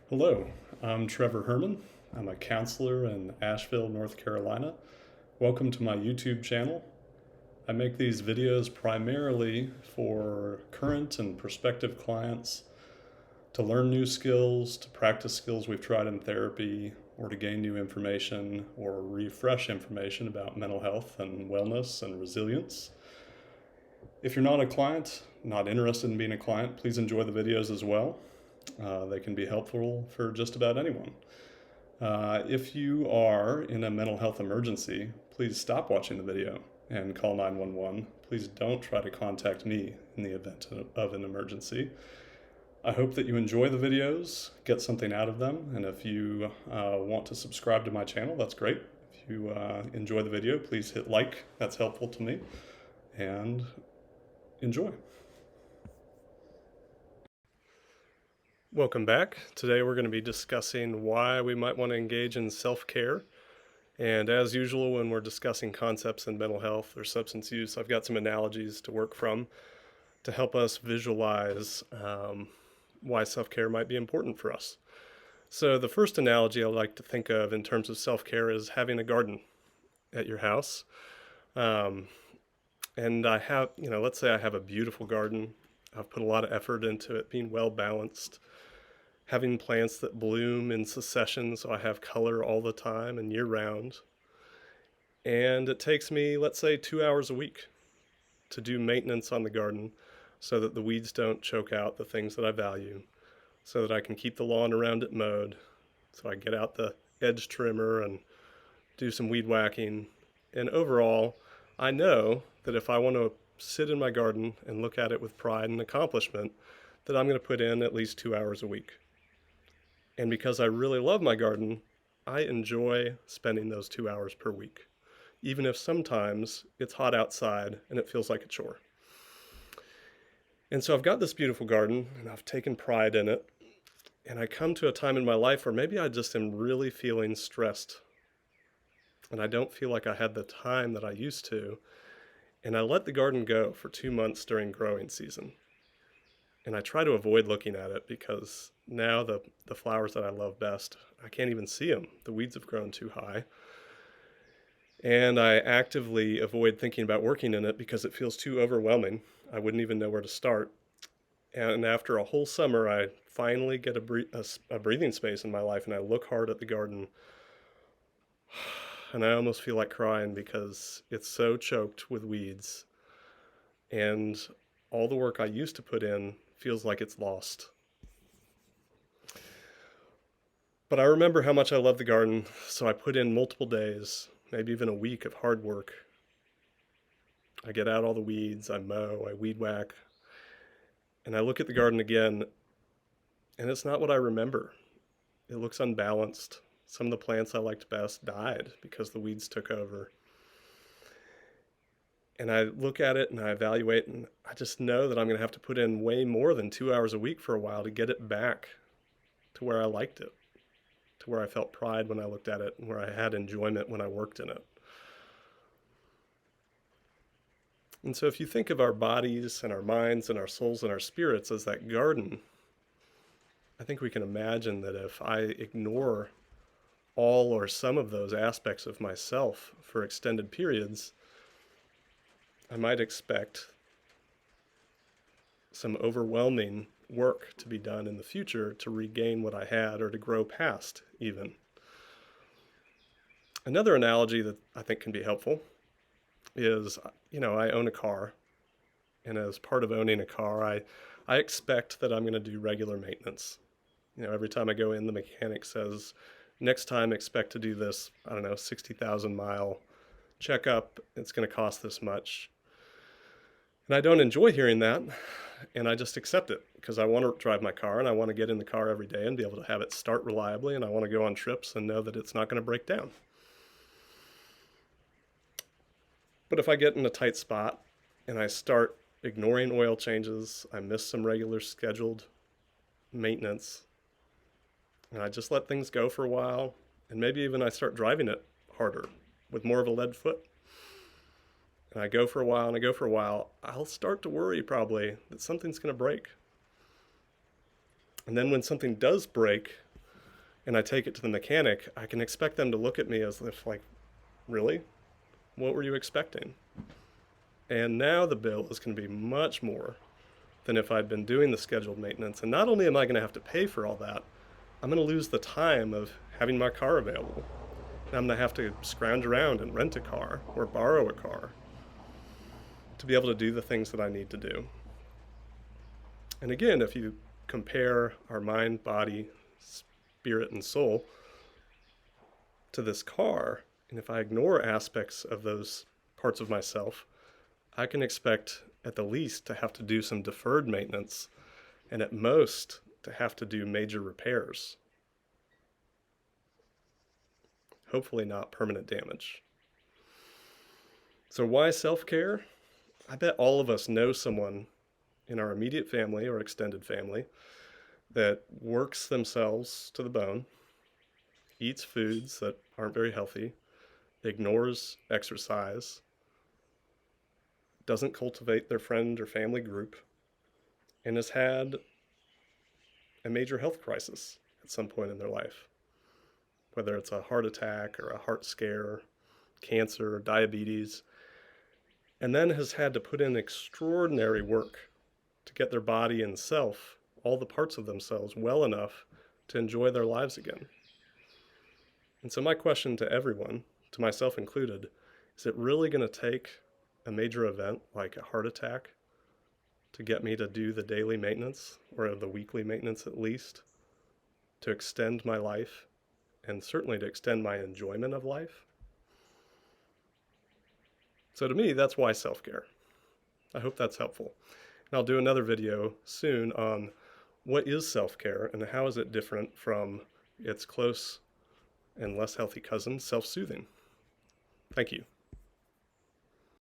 Hello, I'm Trevor Herman. I'm a counselor in Asheville, North Carolina. Welcome to my YouTube channel. I make these videos primarily for current and prospective clients to learn new skills, to practice skills we've tried in therapy, or to gain new information or refresh information about mental health and wellness and resilience. If you're not a client, not interested in being a client, please enjoy the videos as well. They can be helpful for just about anyone. If you are in a mental health emergency, please stop watching the video and call 911. Please don't try to contact me in the event of an emergency. I hope that you enjoy the videos, get something out of them, and if you want to subscribe to my channel, that's great. If you enjoy the video, please hit like, that's helpful to me, and enjoy. Welcome back. Today we're going to be discussing why we might want to engage in self-care. And as usual, when we're discussing concepts in mental health or substance use, I've got some analogies to work from to help us visualize why self-care might be important for us. So the first analogy I like to think of in terms of self-care is having a garden at your house. And I have, let's say I have a beautiful garden. I've put a lot of effort into it being well balanced, having plants that bloom in succession so I have color all the time and year round. And it takes me, let's say, 2 hours a week to do maintenance on the garden so that the weeds don't choke out the things that I value, so that I can keep the lawn around it mowed, so I get out the edge trimmer and do some weed whacking. And overall, I know that if I want to sit in my garden and look at it with pride and accomplishment, that I'm going to put in at least 2 hours a week. And because I really love my garden, I enjoy spending those 2 hours per week, even if sometimes it's hot outside and it feels like a chore. And so I've got this beautiful garden and I've taken pride in it. And I come to a time in my life where maybe I just am really feeling stressed and I don't feel like I had the time that I used to. And I let the garden go for 2 months during growing season. And I try to avoid looking at it because now the flowers that I love best, I can't even see them. The weeds have grown too high. And I actively avoid thinking about working in it because it feels too overwhelming. I wouldn't even know where to start. And after a whole summer, I finally get a breathing space in my life and I look hard at the garden. And I almost feel like crying because it's so choked with weeds. And all the work I used to put in feels like it's lost. But I remember how much I love the garden, so I put in multiple days, maybe even a week of hard work. I get out all the weeds, I mow, I weed whack, and I look at the garden again, and it's not what I remember. It looks unbalanced. Some of the plants I liked best died because the weeds took over. And I look at it and I evaluate, and I just know that I'm going to have to put in way more than 2 hours a week for a while to get it back to where I liked it, to where I felt pride when I looked at it, and where I had enjoyment when I worked in it. And so if you think of our bodies and our minds and our souls and our spirits as that garden, I think we can imagine that if I ignore all or some of those aspects of myself for extended periods, I might expect some overwhelming work to be done in the future to regain what I had or to grow past even. Another analogy that I think can be helpful is, I own a car, and as part of owning a car, I expect that I'm going to do regular maintenance. Every time I go in, the mechanic says, next time expect to do this, 60,000 mile checkup. It's going to cost this much. And I don't enjoy hearing that, and I just accept it because I want to drive my car and I want to get in the car every day and be able to have it start reliably, and I want to go on trips and know that it's not going to break down. But if I get in a tight spot and I start ignoring oil changes, I miss some regular scheduled maintenance, and I just let things go for a while, and maybe even I start driving it harder with more of a lead foot, and I go for a while and I go for a while, I'll start to worry probably that something's going to break. And then when something does break, and I take it to the mechanic, I can expect them to look at me as if like, really? What were you expecting? And now the bill is going to be much more than if I'd been doing the scheduled maintenance. And not only am I going to have to pay for all that, I'm going to lose the time of having my car available. And I'm going to have to scrounge around and rent a car or borrow a car to be able to do the things that I need to do. And again, if you compare our mind, body, spirit, and soul to this car, and if I ignore aspects of those parts of myself, I can expect at the least to have to do some deferred maintenance, and at most to have to do major repairs. Hopefully not permanent damage. So why self-care? I bet all of us know someone in our immediate family or extended family that works themselves to the bone, eats foods that aren't very healthy, ignores exercise, doesn't cultivate their friend or family group, and has had a major health crisis at some point in their life, whether it's a heart attack or a heart scare, cancer, or diabetes, and then has had to put in extraordinary work to get their body and self, all the parts of themselves, well enough to enjoy their lives again. And so my question to everyone, to myself included, is it really going to take a major event like a heart attack to get me to do the daily maintenance, or the weekly maintenance at least, to extend my life, and certainly to extend my enjoyment of life? So to me, that's why self-care. I hope that's helpful. And I'll do another video soon on what is self-care and how is it different from its close and less healthy cousin, self-soothing. Thank you.